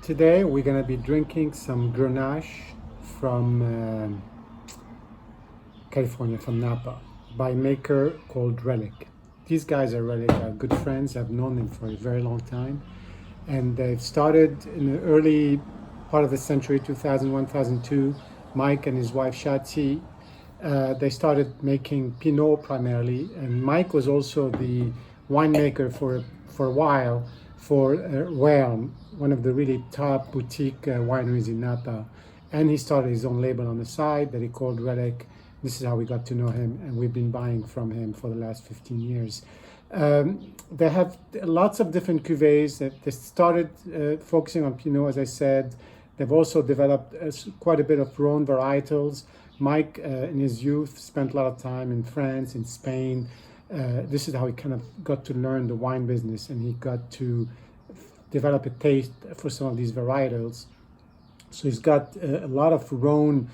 Today we're going to be drinking some Grenache from California, from Napa, by a maker called Relic. These guys are Relic, are good friends. I've known them for a very long time. And they've started in the early part of the century, 2001, 2002. Mike and his wife Shati, they started making Pinot primarily. And Mike was also the winemaker for a while for Realm, one of the really top boutique wineries in Napa. And he started his own label on the side that he called Relic. This is how we got to know him, and we've been buying from him for the last 15 years. They have lots of different cuvées. They started focusing on Pinot, as I said. They've also developed quite a bit of Rhone varietals. Mike, in his youth, spent a lot of time in France, in Spain. This is how he kind of got to learn the wine business, and he got to develop a taste for some of these varietals. So he's got a lot of Rhone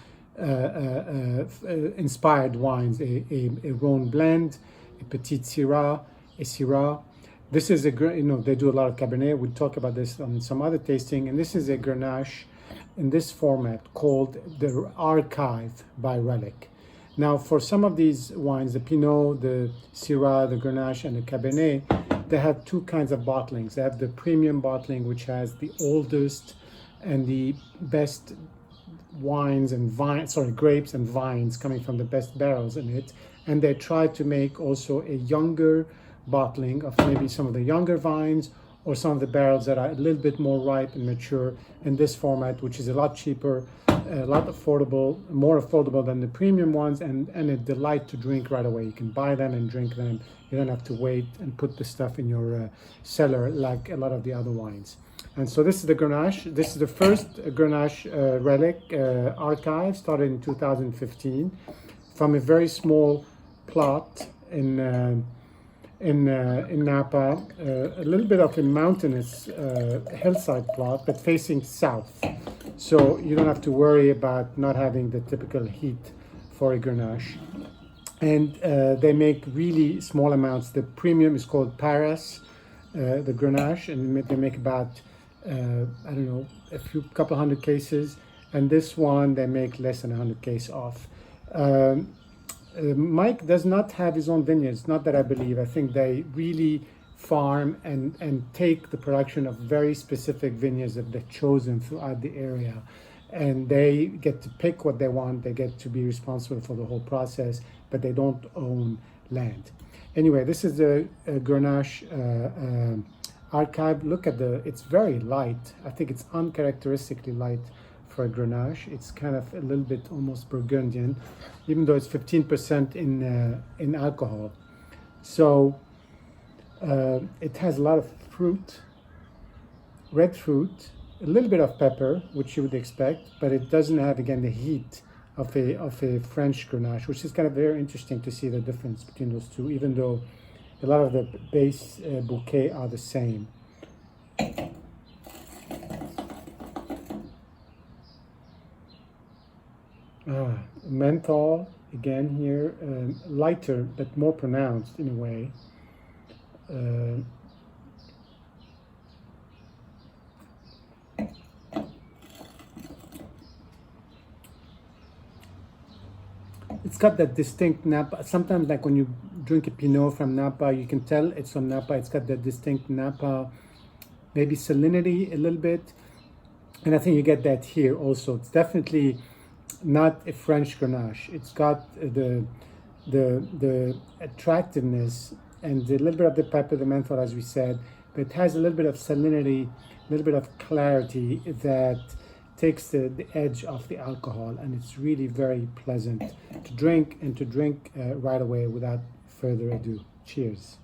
inspired wines, a Rhone blend, a Petit Syrah, a Syrah. This is they do a lot of Cabernet. We'll talk about this on some other tasting. And this is a Grenache in this format called the Archive by Relic. Now, for some of these wines, the Pinot, the Syrah, the Grenache, and the Cabernet, they have two kinds of bottlings. They have the premium bottling, which has the oldest and the best wines and grapes and vines coming from the best barrels in it. And they try to make also a younger bottling of maybe some of the younger vines or some of the barrels that are a little bit more ripe and mature in this format, which is a lot cheaper, a lot affordable, more affordable than the premium ones, and a delight to drink right away. You can buy them and drink them. You don't have to wait and put the stuff in your cellar like a lot of the other wines. And so this is the Grenache. This is the first Grenache Relic archive, started in 2015 from a very small plot in Napa, a little bit of a mountainous hillside plot, but facing south. So you don't have to worry about not having the typical heat for a Grenache. And they make really small amounts. The premium is called Paris, the Grenache, and they make about, a couple hundred cases. And this one, they make less than 100 cases off. Mike does not have his own vineyards, not that I believe. I think they really farm and take the production of very specific vineyards that they've chosen throughout the area. And they get to pick what they want. They get to be responsible for the whole process, but they don't own land. Anyway, this is the Grenache archive. Look at it's very light. I think it's uncharacteristically light for a Grenache. It's kind of a little bit almost Burgundian, even though it's 15% in alcohol. So it has a lot of fruit, red fruit, a little bit of pepper, which you would expect, but it doesn't have, again, the heat of a French Grenache, which is kind of very interesting to see the difference between those two, even though a lot of the base bouquet are the same. Menthol, again here, lighter but more pronounced in a way. It's got that distinct Napa. Sometimes, like when you drink a Pinot from Napa, you can tell it's from Napa. It's got that distinct Napa, maybe salinity a little bit. And I think you get that here also. It's definitely not a French Grenache. It's got the attractiveness and a little bit of the pepper, the menthol, as we said, but it has a little bit of salinity, a little bit of clarity that takes the edge off the alcohol, and it's really very pleasant to drink and to drink right away without further ado. Cheers.